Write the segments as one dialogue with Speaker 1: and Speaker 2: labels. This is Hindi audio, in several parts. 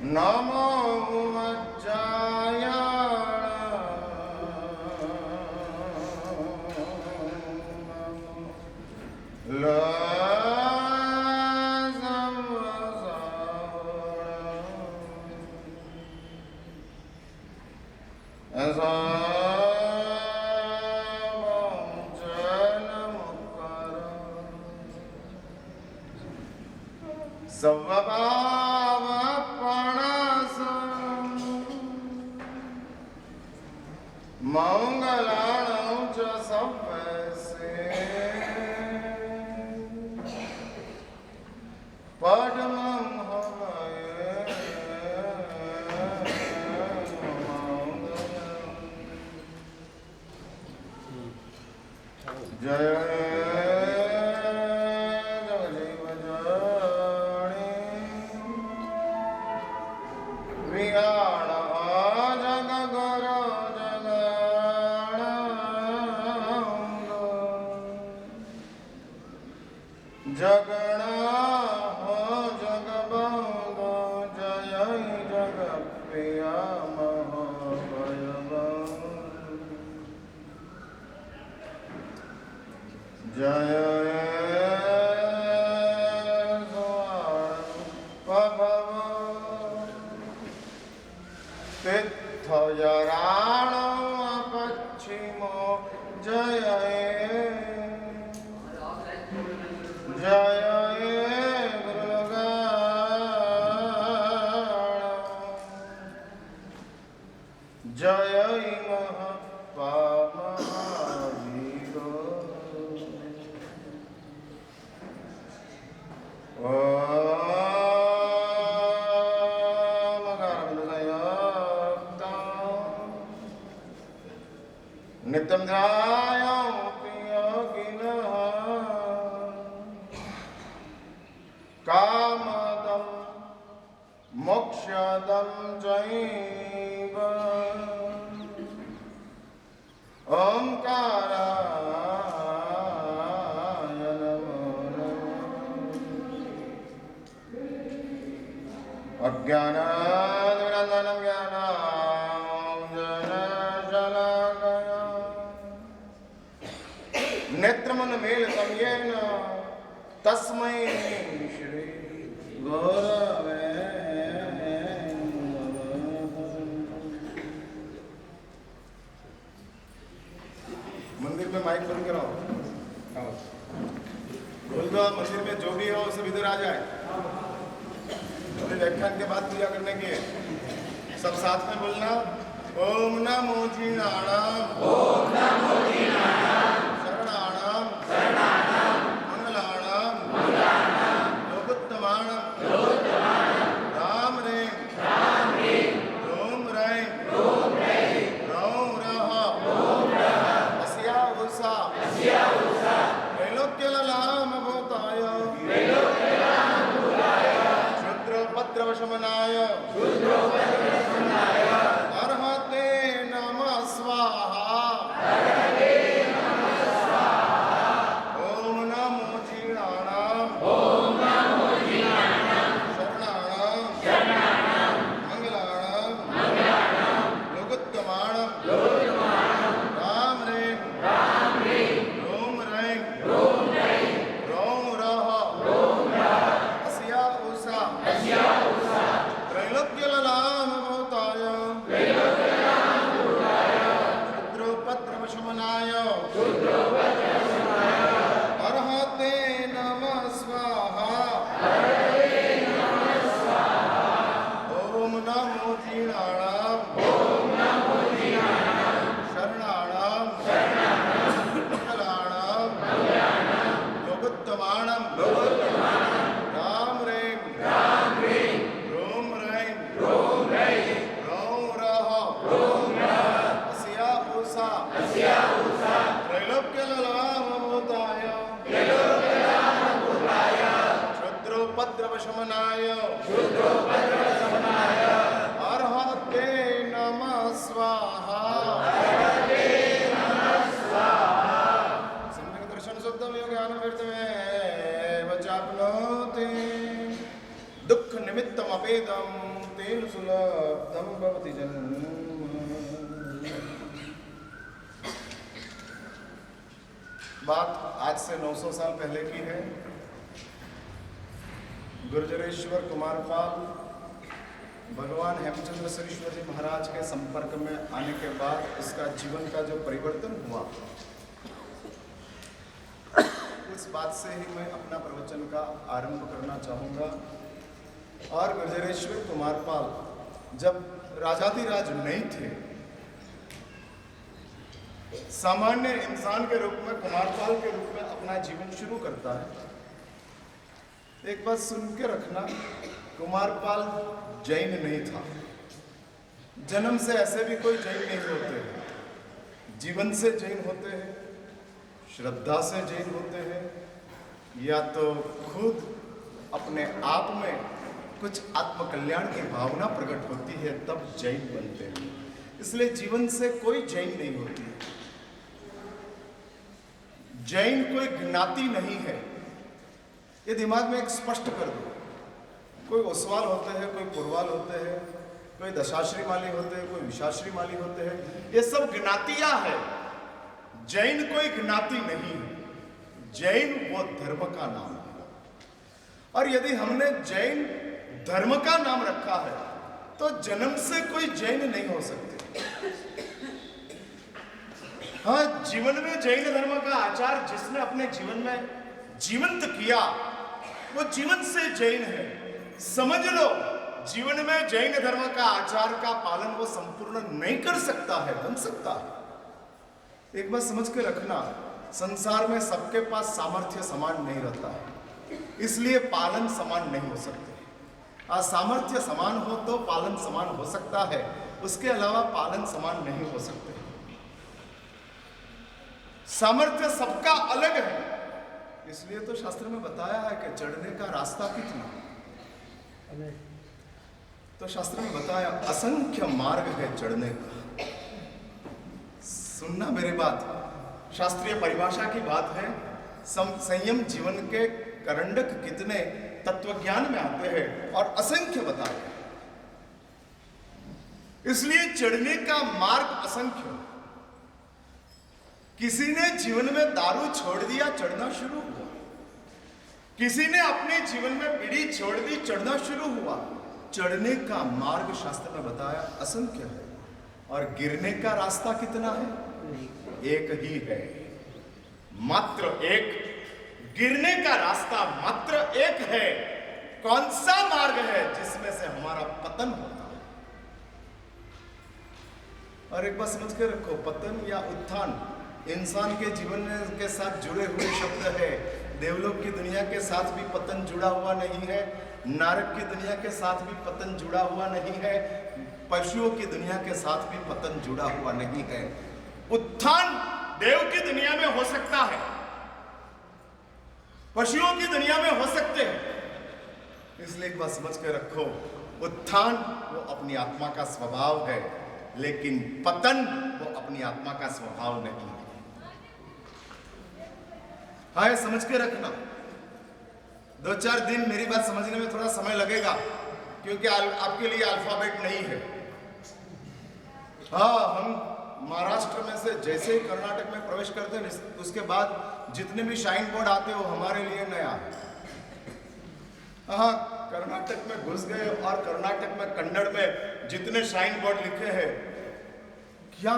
Speaker 1: नमो वज्राय मंगलाणं च सव्यसे पद्मं हवये जय नित्यं ध्यायामि योगिनः कामदं मोक्षदं चैव ओंकाराय नमो नमः अज्ञानादिवृन्दनं ज्ञानाञ्जनशलाकया नेत्रमन मेल समयेन तस्मै श्री गुरवे मंदिर में माइक बंद कराओ। बोल दो मंदिर में जो भी हो सब इधर आ जाए। अभी व्याख्यान के बाद पूजा करने के सब साथ में बोलना ओम नमो जीणाणाम ओम नमो जीणाणाम शरणाणाम शरणाणाम मंगलाणाम मंगलाणाम लोकोत्तमाणाम लोकोत्तमाणाम राम रे रोम रे रोम रह अस्या उषा त्रैलोक्यललाम भूताय क्षुद्रपत्रवशमनाय अर्हते नमः स्वाहा ओम नमो जीणाणाम शरणाणाम मंगलाणाम लोकोत्तमाणाम राम रे रोम रह अस्या उषा त्रैलोक्यललाम भूताय क्षुद्रोपद्रवशमनाय अर्हते नमः स्वाहा ओम नमो जीणाणाम शरणाणाम मंगलाणाम लोकोत्तमाणाम राम रे रोम रह अस्या उषा त्रैलोक्यललाम भूताय क्षुद्रोपद्रवशमनाय अर्हते नमः स्वाहा सम्यक् दर्शन शुद्धं ज्ञानं व्यर्थमेव चाप्नोति दुःख निमित्तमपेदं ते तेन सुलभतम भवति जन्म। बात आज से 900 साल पहले की है। गुर्जरेश्वर कुमारपाल भगवान हेमचंद्र सरीश्वर जी महाराज के संपर्क में आने के बाद इसका जीवन का जो परिवर्तन हुआ, उस बात से ही मैं अपना प्रवचन का आरंभ करना चाहूँगा। और गुर्जरेश्वर कुमारपाल जब राजाधिराज नहीं थे, सामान्य इंसान के रूप में कुमारपाल के रूप में अपना जीवन शुरू करता है। एक बात सुन के रखना, कुमारपाल जैन नहीं था। जन्म से ऐसे भी कोई जैन नहीं होते हैं, जीवन से जैन होते हैं, श्रद्धा से जैन होते हैं, या तो खुद अपने आप में कुछ आत्मकल्याण की भावना प्रकट होती है तब जैन बनते हैं। इसलिए जीवन से कोई जैन नहीं होती है। जैन कोई ज्ञाति नहीं है, ये दिमाग में एक स्पष्ट कर दो। कोई ओसवाल होते हैं, कोई पुरवाल होते हैं, कोई दशाश्री माली होते हैं, कोई विशाश्री माली होते हैं, ये सब ज्ञातियां है। जैन कोई ज्ञाति नहीं है, जैन वो धर्म का नाम है। और यदि हमने जैन धर्म का नाम रखा है तो जन्म से कोई जैन नहीं हो सकते। हाँ, जीवन में जैन धर्म का आचार जिसने अपने जीवन में जीवंत किया वो जीवन से जैन है। समझ लो, जीवन में जैन धर्म का आचार का पालन वो संपूर्ण नहीं कर सकता है, बन सकता है। एक बात समझ के रखना, संसार में सबके पास सामर्थ्य समान नहीं रहता है, इसलिए पालन समान नहीं हो सकते। सामर्थ्य समान हो तो पालन समान हो सकता है, उसके अलावा पालन समान नहीं हो सकते। सामर्थ्य सबका अलग है, इसलिए तो शास्त्र में बताया है कि चढ़ने का रास्ता कितना। तो शास्त्र में बताया असंख्य मार्ग है चढ़ने का। सुनना मेरी बात, शास्त्रीय परिभाषा की बात है। संयम जीवन के करंडक कितने तत्वज्ञान में आते हैं और असंख्य बताए। इसलिए चढ़ने का मार्ग असंख्य। किसी ने जीवन में दारू छोड़ दिया, चढ़ना शुरू हुआ। किसी ने अपने जीवन में बीड़ी छोड़ दी, चढ़ना शुरू हुआ। चढ़ने का मार्ग शास्त्र में बताया असंख्य है। और गिरने का रास्ता कितना है? एक ही है, मात्र एक। गिरने का रास्ता मात्र एक है। कौन सा मार्ग है? जिसमें से हमारा पतन होता है। और एक बात समझ के रखो, पतन या उत्थान इंसान के जीवन के साथ जुड़े हुए शब्द है। देवलोक की दुनिया के साथ भी पतन जुड़ा हुआ नहीं है, नारक की दुनिया के साथ भी पतन जुड़ा हुआ नहीं है, पशुओं की दुनिया के साथ भी पतन जुड़ा हुआ नहीं है। उत्थान देव की दुनिया में हो सकता है, पशुओं की दुनिया में हो सकते हैं। इसलिए एक बात समझ के रखो, उत्थान वो अपनी आत्मा का स्वभाव है, लेकिन पतन वो अपनी आत्मा का स्वभाव नहीं है। हाँ, समझ के रखना। 2-4 दिन मेरी बात समझने में थोड़ा समय लगेगा, क्योंकि आपके लिए अल्फाबेट नहीं है। हाँ, हम महाराष्ट्र में से जैसे ही कर्नाटक में प्रवेश करते हैं, उसके बाद जितने भी शाइन बोर्ड आते हैं वो हमारे लिए नया है। हाँ, कर्नाटक में घुस गए और कर्नाटक में कन्नड़ में जितने शाइन बोर्ड लिखे हैं, क्या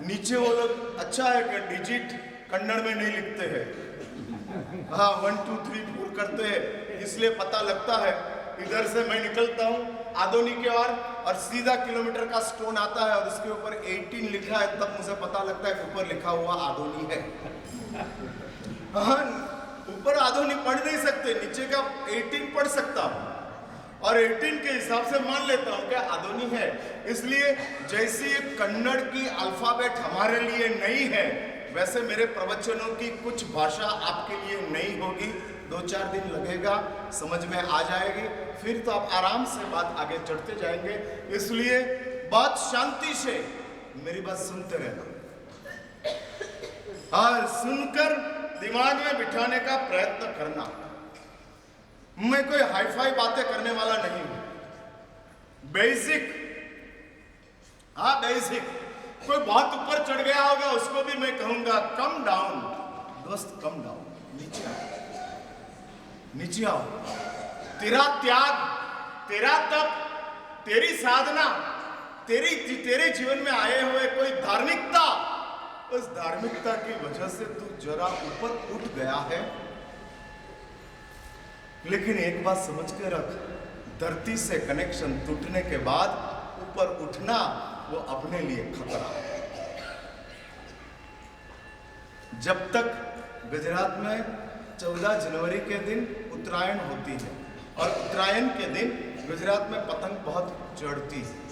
Speaker 1: नीचे वो लोग, अच्छा है कि डिजिट कन्नड़ में नहीं लिखते हैं। हाँ, 1 2 3 4 करते हैं, इसलिए पता लगता है। इधर से मैं निकलता हूँ आदोनी के और सीधा किलोमीटर का स्टोन आता है और उसके ऊपर 18 लिखा है, तब मुझे पता लगता है कि ऊपर लिखा हुआ आदोनी है। हाँ, ऊपर आदोनी पढ़ नहीं सकते, नीचे का 18 पढ़ सकता हूँ और 18 के हिसाब से मान लेता हूँ क्या आदोनी है। इसलिए जैसे कन्नड़ की अल्फाबेट हमारे लिए नहीं है, वैसे मेरे प्रवचनों की कुछ भाषा आपके लिए नहीं होगी। 2-4 दिन लगेगा, समझ में आ जाएगी, फिर तो आप आराम से बात आगे चढ़ते जाएंगे। इसलिए बात शांति से मेरी बात सुनते रहना। हाँ, सुनकर दिमाग में बिठाने का प्रयत्न करना। मैं कोई हाईफाई बातें करने वाला नहीं हूं। बेसिक, हाँ बेसिक। कोई बहुत ऊपर चढ़ गया होगा उसको भी मैं कहूंगा कम डाउन दोस्त, कम डाउन, नीचे आओ, नीचे आओ। तेरा त्याग, तेरा तप, तेरी साधना, तेरे जीवन में आए हुए कोई धार्मिकता, उस धार्मिकता की वजह से तू जरा ऊपर उठ गया है। लेकिन एक बात समझ के रख, धरती से कनेक्शन टूटने के बाद ऊपर उठना वो अपने लिए खतरा है। जब तक गुजरात में 14 जनवरी के दिन उत्तरायण होती है और उत्तरायण के दिन गुजरात में पतंग बहुत चढ़ती है,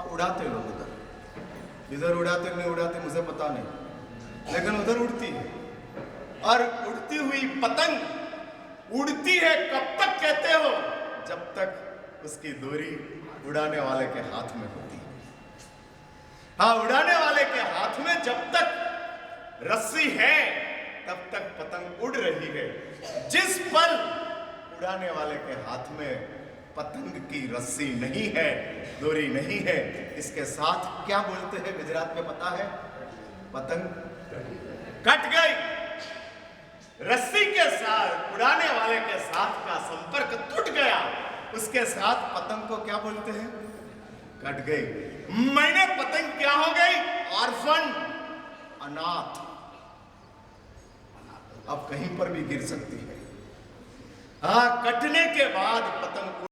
Speaker 1: उड़ाते लोग इधर उड़ाते नहीं उड़ाते मुझे पता नहीं, लेकिन उधर उड़ती है। और उड़ती हुई पतंग उड़ती है कब तक कहते हो? जब तक उसकी डोरी उड़ाने वाले के हाथ में होती है। हाँ, उड़ाने वाले के हाथ में जब तक रस्सी है तब तक पतंग उड़ रही है। जिस पल उड़ाने वाले के हाथ में पतंग की रस्सी नहीं है, डोरी नहीं है, इसके साथ क्या बोलते हैं गुजरात में पता है? पतंग कट गई। रस्सी के साथ उड़ाने वाले के साथ का संपर्क टूट गया, उसके साथ पतंग को क्या बोलते हैं? कट गई। मैंने पतंग क्या हो गई? ऑर्फन, अनाथ, अब कहीं पर भी गिर सकती है। हाँ, कटने के बाद पतंग